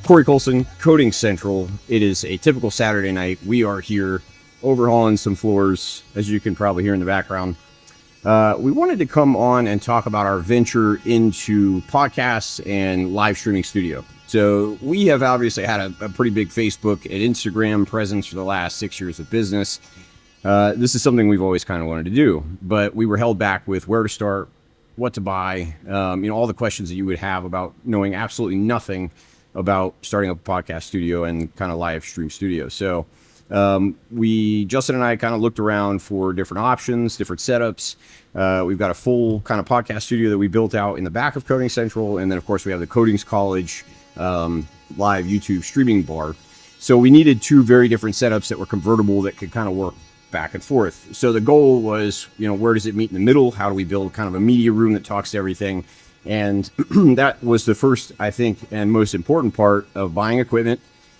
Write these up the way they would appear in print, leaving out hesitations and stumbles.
Corey Colson, Coding Central. It is a typical Saturday night. We are here overhauling some floors, as you can probably hear in the background. We wanted to come on and talk about our venture into podcasts and live streaming studio. So we have obviously had a pretty big Facebook and Instagram presence for the last 6 years of business. This is something we've always kind of wanted to do, but we were held back with where to start, what to buy, all the questions that you would have about knowing absolutely nothing about starting up a podcast studio and kind of live stream studio. So Justin and I kind of looked around for different options, different setups. We've got a full kind of podcast studio that we built out in the back of Coding Central. And then of course we have the Codings College live YouTube streaming bar. So we needed two very different setups that were convertible that could kind of work back and forth. So the goal was, where does it meet in the middle? How do we build kind of a media room that talks to everything? And that was the first, I think, and most important part of buying equipment.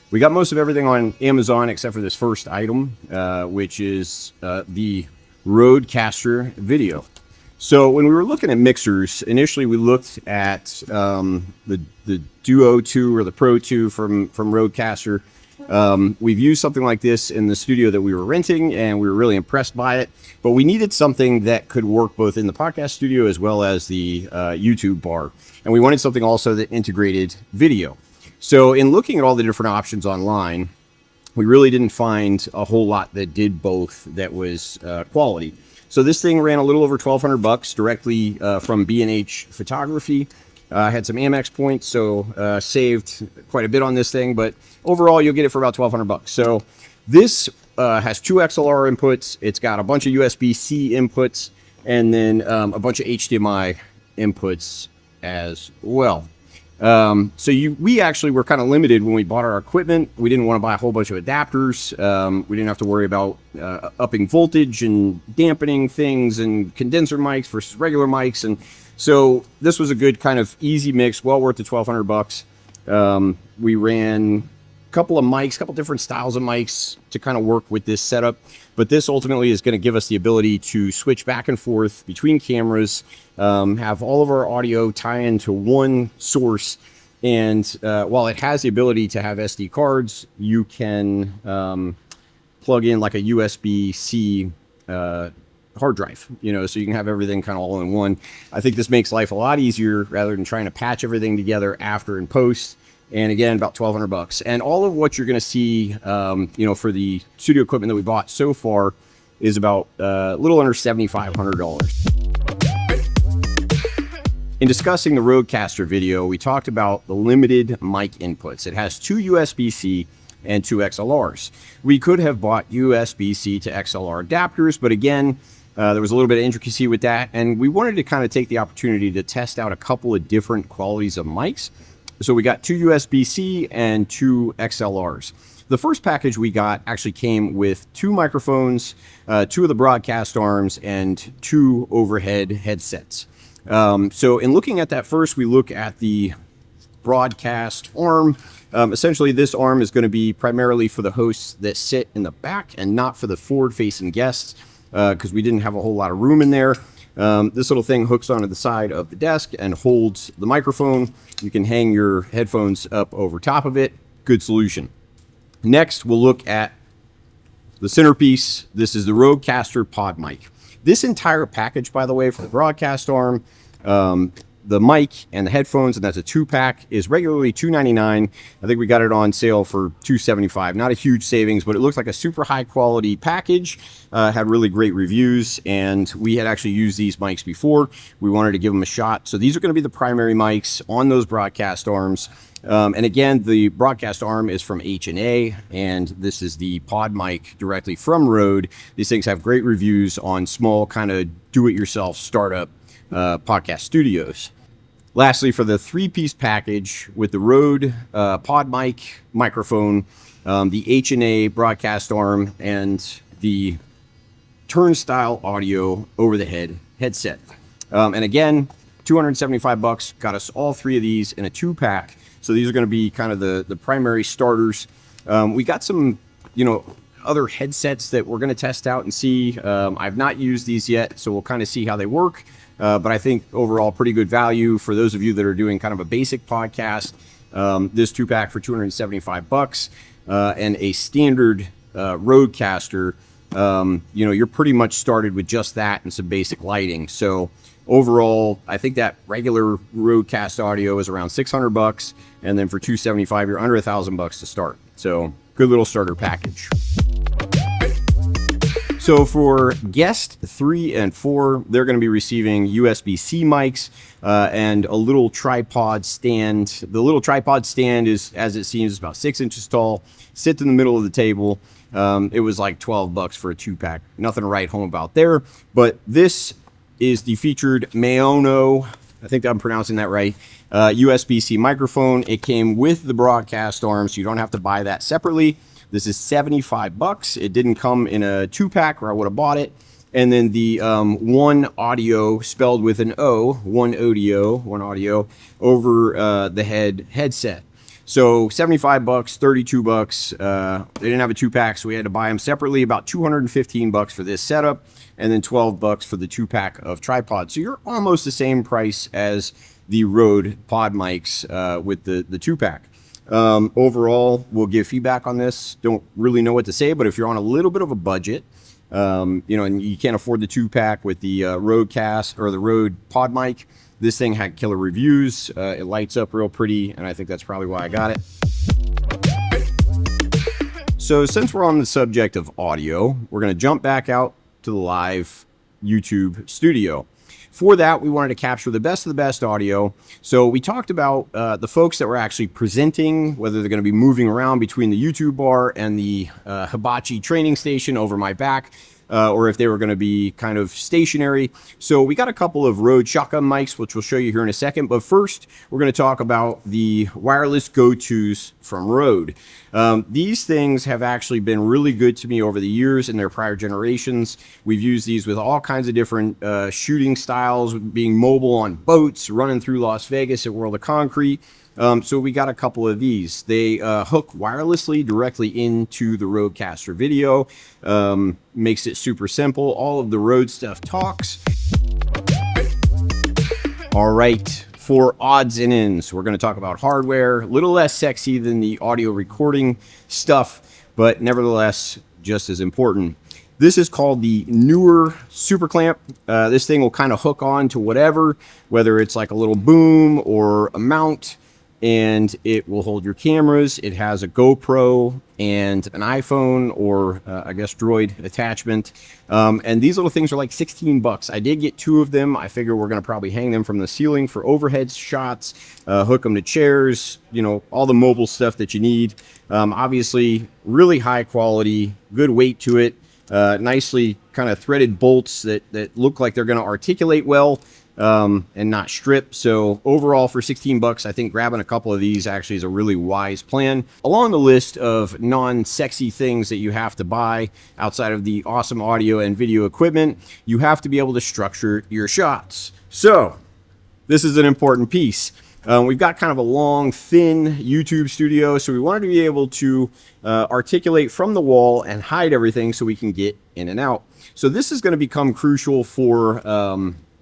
We got most of everything on Amazon except for this first item, which is the Rodecaster Video. So when we were looking at mixers, initially we looked at the Duo 2 or the Pro 2 from Rodecaster. We've used something like this in the studio that we were renting, and we were really impressed by it. But we needed something that could work both in the podcast studio as well as the YouTube bar. And we wanted something also that integrated video. So in looking at all the different options online, we really didn't find a whole lot that did both that was quality. So this thing ran a little over $1,200 directly from B&H Photography. Had some Amex points, so saved quite a bit on this thing. But overall, you'll get it for about $1,200. So this has two XLR inputs. It's got a bunch of USB-C inputs, and then a bunch of HDMI inputs as well. We actually were kind of limited when we bought our equipment. We didn't want to buy a whole bunch of adapters. We didn't have to worry about upping voltage and dampening things and condenser mics versus regular mics. And so this was a good kind of easy mix, well worth the $1,200. We ran a couple of mics, a couple different styles of mics to kind of work with this setup. But this ultimately is going to give us the ability to switch back and forth between cameras, have all of our audio tie into one source. And while it has the ability to have SD cards, you can plug in like a USB-C hard drive, so you can have everything kind of all in one. I think this makes life a lot easier rather than trying to patch everything together after and post. And again, about $1,200. And all of what you're going to see, for the studio equipment that we bought so far is about a little under $7,500. In discussing the Rodecaster Video, we talked about the limited mic inputs. It has two USB-C and two XLRs. We could have bought USB-C to XLR adapters, but again, there was a little bit of intricacy with that. And we wanted to kind of take the opportunity to test out a couple of different qualities of mics. So we got two USB-C and two XLRs. The first package we got actually came with two microphones, two of the broadcast arms, and two overhead headsets. So in looking at that first, we look at the broadcast arm. Essentially, this arm is going to be primarily for the hosts that sit in the back and not for the forward-facing guests, because we didn't have a whole lot of room in there. This little thing hooks onto the side of the desk and holds the microphone. You can hang your headphones up over top of it. Good solution. Next, we'll look at the centerpiece. This is the Rodecaster Pod Mic. This entire package, by the way, for the broadcast arm, the mic and the headphones, and that's a two-pack, is regularly $299. I think we got it on sale for $275. Not a huge savings, but it looks like a super high-quality package. Had really great reviews, and we had actually used these mics before. We wanted to give them a shot. So these are going to be the primary mics on those broadcast arms. And again, the broadcast arm is from H&A, and this is the pod mic directly from Rode. These things have great reviews on small kind of do-it-yourself startup podcast studios. Lastly, for the three-piece package with the Rode pod mic microphone, the H&A broadcast arm, and the turnstile audio over the head headset. And again, $275 got us all three of these in a two-pack. So these are going to be kind of the primary starters. We got some, other headsets that we're going to test out and see. I've not used these yet, so we'll kind of see how they work. But I think overall pretty good value for those of you that are doing kind of a basic podcast. this 2-pack for $275, and a standard Rodecaster. You're pretty much started with just that and some basic lighting. So overall, I think that regular Rodecaster audio is around $600, and then for $275, you're under $1,000 to start. So good little starter package. So for guest 3 and 4, they're going to be receiving USB-C mics and a little tripod stand. The little tripod stand is, as it seems, about 6 inches tall, sits in the middle of the table. It was like $12 for a 2-pack. Nothing to write home about there. But this is the featured Maono, I think I'm pronouncing that right, USB-C microphone. It came with the broadcast arm, so you don't have to buy that separately. This is $75. It didn't come in a 2-pack, or I would have bought it. And then the one audio, spelled with an O, one audio over the headset. So $75, $32. They didn't have a 2-pack, so we had to buy them separately. About $215 for this setup, and then $12 for the 2-pack of tripods. So you're almost the same price as the Rode pod mics with the 2-pack. Overall, we'll give feedback on this. Don't really know what to say, but if you're on a little bit of a budget, and you can't afford the 2-pack with the Rodecast or the Rode pod mic, this thing had killer reviews. It lights up real pretty, and I think that's probably why I got it. So since we're on the subject of audio, we're going to jump back out to the live YouTube studio. For that, we wanted to capture the best of the best audio. So we talked about the folks that were actually presenting, whether they're going to be moving around between the YouTube bar and the hibachi training station over my back, or if they were going to be kind of stationary. So we got a couple of Rode shotgun mics, which we'll show you here in a second. But first, we're going to talk about the wireless go-tos from Rode. These things have actually been really good to me over the years in their prior generations. We've used these with all kinds of different shooting styles, being mobile on boats, running through Las Vegas at World of Concrete. So we got a couple of these. They hook wirelessly directly into the Rodecaster video. Makes it super simple. All of the Rode stuff talks. All right, for odds and ends, we're going to talk about hardware. A little less sexy than the audio recording stuff, but nevertheless just as important. This is called the newer Super Clamp. This thing will kind of hook on to whatever, whether it's like a little boom or a mount, and it will hold your cameras. It has a GoPro and an iPhone or I guess Droid attachment. And these little things are like $16. I did get 2 of them. I figure we're going to probably hang them from the ceiling for overhead shots, hook them to chairs, all the mobile stuff that you need. Obviously, really high quality, good weight to it, nicely kind of threaded bolts that look like they're going to articulate well. And not strip. So overall, for $16, I think grabbing a couple of these actually is a really wise plan. Along the list of non-sexy things that you have to buy outside of the awesome audio and video equipment, you have to be able to structure your shots. So this is an important piece. We've got kind of a long, thin YouTube studio, so we wanted to be able to articulate from the wall and hide everything so we can get in and out. So this is going to become crucial for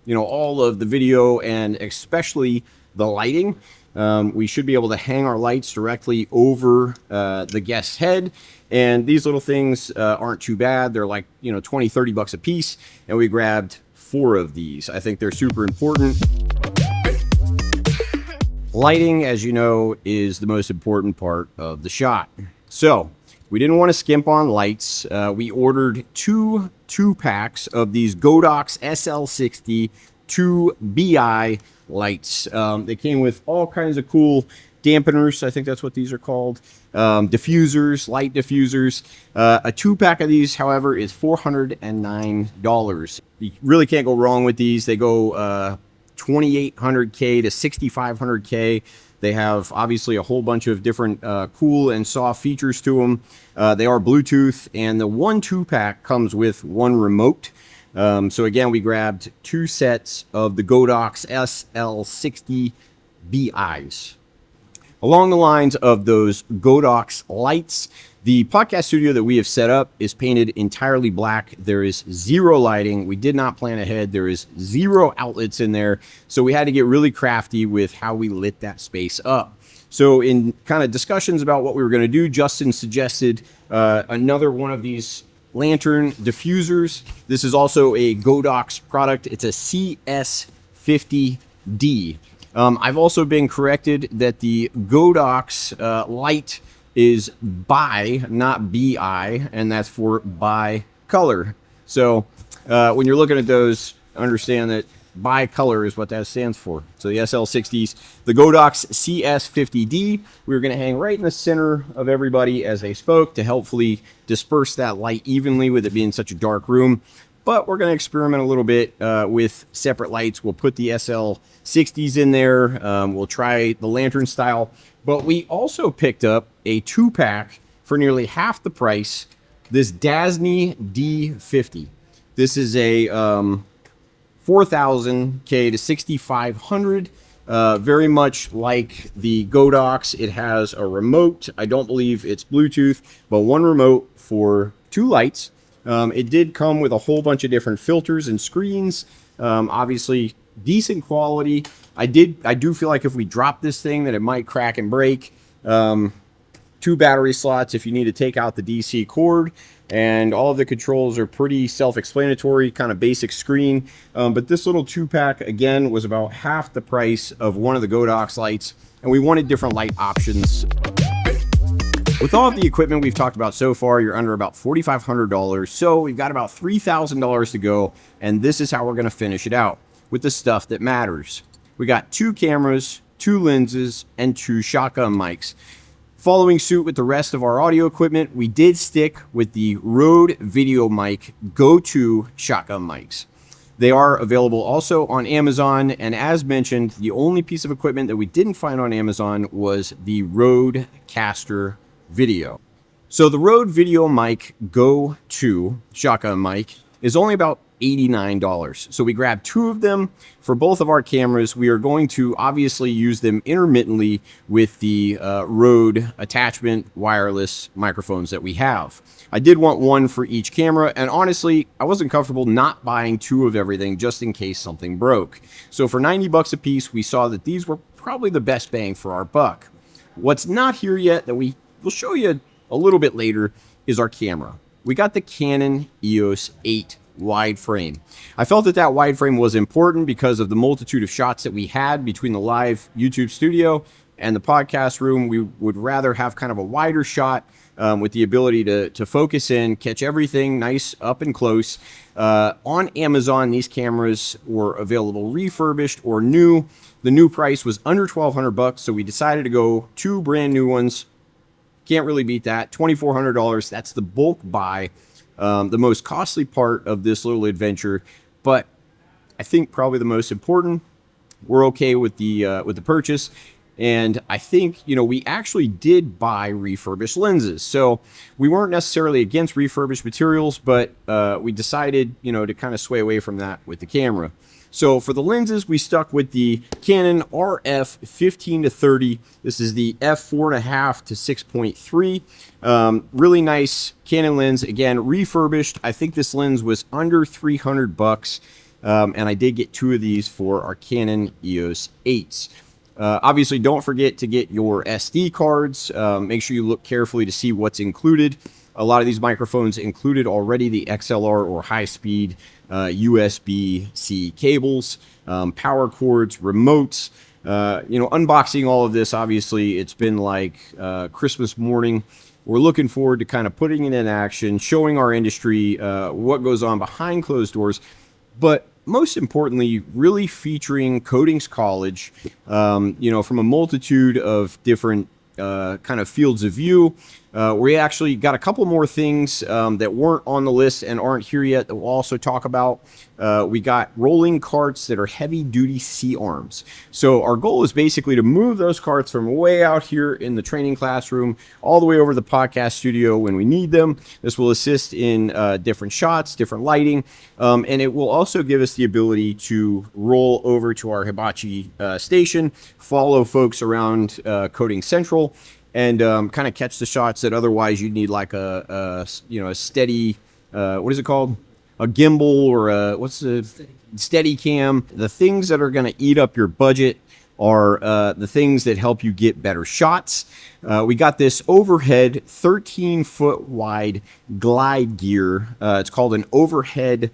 all of the video and especially the lighting. We should be able to hang our lights directly over the guest's head. And these little things aren't too bad. They're like, $20-30 a piece. And we grabbed 4 of these. I think they're super important. Lighting, as you know, is the most important part of the shot. So we didn't want to skimp on lights. We ordered 2 2-packs of these Godox SL60 2BI lights. They came with all kinds of cool dampeners. I think that's what these are called. Diffusers, light diffusers. A 2-pack of these, however, is $409. You really can't go wrong with these. They go 2800K to 6500K. They have obviously a whole bunch of different cool and soft features to them. They are Bluetooth, and the 1 2-pack comes with 1 remote. So again, we grabbed 2 sets of the Godox SL60 BIs. Along the lines of those Godox lights, the podcast studio that we have set up is painted entirely black. There is 0 lighting. We did not plan ahead. There is 0 outlets in there. So we had to get really crafty with how we lit that space up. So in kind of discussions about what we were going to do, Justin suggested another one of these lantern diffusers. This is also a Godox product. It's a CS50D. I've also been corrected that the Godox light is bi, not BI, and that's for bi-color. So when you're looking at those, understand that bi-color is what that stands for. So the SL60s, the Godox CS50D, we were going to hang right in the center of everybody as they spoke to helpfully disperse that light evenly with it being such a dark room. But we're going to experiment a little bit with separate lights. We'll put the SL60s in there. We'll try the lantern style. But we also picked up a 2-pack for nearly half the price, this Dasny D50. This is a 4000K to 6500. Very much like the Godox, it has a remote. I don't believe it's Bluetooth, but one remote for 2 lights. It did come with a whole bunch of different filters and screens. Obviously, decent quality. I do feel like if we drop this thing that it might crack and break. 2 battery slots if you need to take out the DC cord, and all of the controls are pretty self-explanatory, kind of basic screen. But this little 2-pack, again, was about half the price of one of the Godox lights, and we wanted different light options. With all of the equipment we've talked about so far, you're under about $4,500, so we've got about $3,000 to go, and this is how we're going to finish it out, with the stuff that matters. We got 2 cameras, 2 lenses, and 2 shotgun mics. Following suit with the rest of our audio equipment, we did stick with the Rode VideoMic Go-To shotgun mics. They are available also on Amazon, and as mentioned, the only piece of equipment that we didn't find on Amazon was the Rode Caster Video. So the Rode VideoMic Go-To shotgun mic is only about $89. So we grabbed 2 of them for both of our cameras. We are going to obviously use them intermittently with the Rode attachment wireless microphones that we have. I did want one for each camera, and honestly, I wasn't comfortable not buying 2 of everything just in case something broke. So for 90 bucks a piece, we saw that these were probably the best bang for our buck. What's not here yet that we'll show you a little bit later is our camera. We got the Canon EOS 8 wide frame. I felt that wide frame was important because of the multitude of shots that we had between the live YouTube studio and the podcast room. We would rather have kind of a wider shot with the ability to focus in, catch everything nice up and close. On Amazon, these cameras were available refurbished or new. The new price was under $1,200, so we decided to go 2 brand new ones. Can't really beat that. $2,400. That's the bulk buy. The most costly part of this little adventure, but I think probably the most important. We're okay with the purchase, and I think we actually did buy refurbished lenses, so we weren't necessarily against refurbished materials, but we decided to kind of sway away from that with the camera. So for the lenses, we stuck with the Canon RF 15-30. This is the f4.5 to 6.3. Really nice Canon lens. Again, refurbished. I think this lens was under $300, and I did get 2 of these for our Canon EOS 8s. Obviously, don't forget to get your SD cards. Make sure you look carefully to see what's included. A lot of these microphones included already the XLR or high-speed USB-C cables, power cords, remotes. Unboxing all of this, obviously, it's been like Christmas morning. We're looking forward to kind of putting it in action, showing our industry what goes on behind closed doors, but most importantly, really featuring Coatings College, from a multitude of different kind of fields of view. We actually got a couple more things that weren't on the list and aren't here yet that we'll also talk about. We got rolling carts that are heavy-duty C-arms. So our goal is basically to move those carts from way out here in the training classroom all the way over to the podcast studio when we need them. This will assist in different shots, different lighting, and it will also give us the ability to roll over to our Hibachi station, follow folks around Coding Central, and kind of catch the shots that otherwise you'd need like a steady, what is it called? A gimbal or what's the steady cam. The things that are going to eat up your budget are the things that help you get better shots. We got this overhead 13-foot wide glide gear. It's called an overhead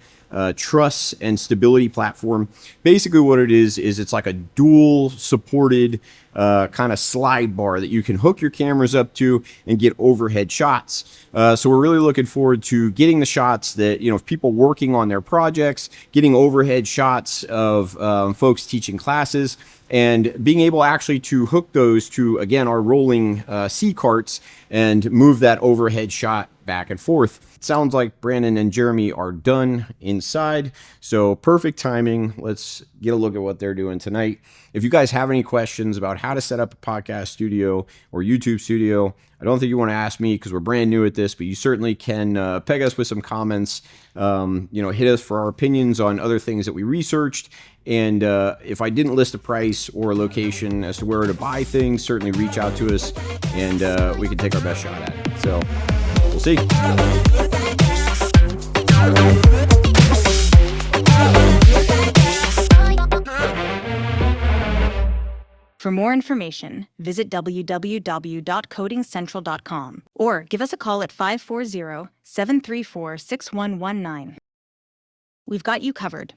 truss and stability platform. Basically what it is it's like a dual supported kind of slide bar that you can hook your cameras up to and get overhead shots. So we're really looking forward to getting the shots that, you know, people working on their projects, getting overhead shots of folks teaching classes, and being able actually to hook those to, again, our rolling C carts and move that overhead shot back and forth. It sounds like Brandon and Jeremy are done inside, so perfect timing. Let's get a look at what they're doing tonight. If you guys have any questions about how to set up a podcast studio or YouTube studio, I don't think you want to ask me because we're brand new at this, but you certainly can peg us with some comments. Hit us for our opinions on other things that we researched. And if I didn't list a price or a location as to where to buy things, certainly reach out to us and we can take our best shot at it. So we'll see. For more information, visit www.codingcentral.com or give us a call at 540-734-6119. We've got you covered.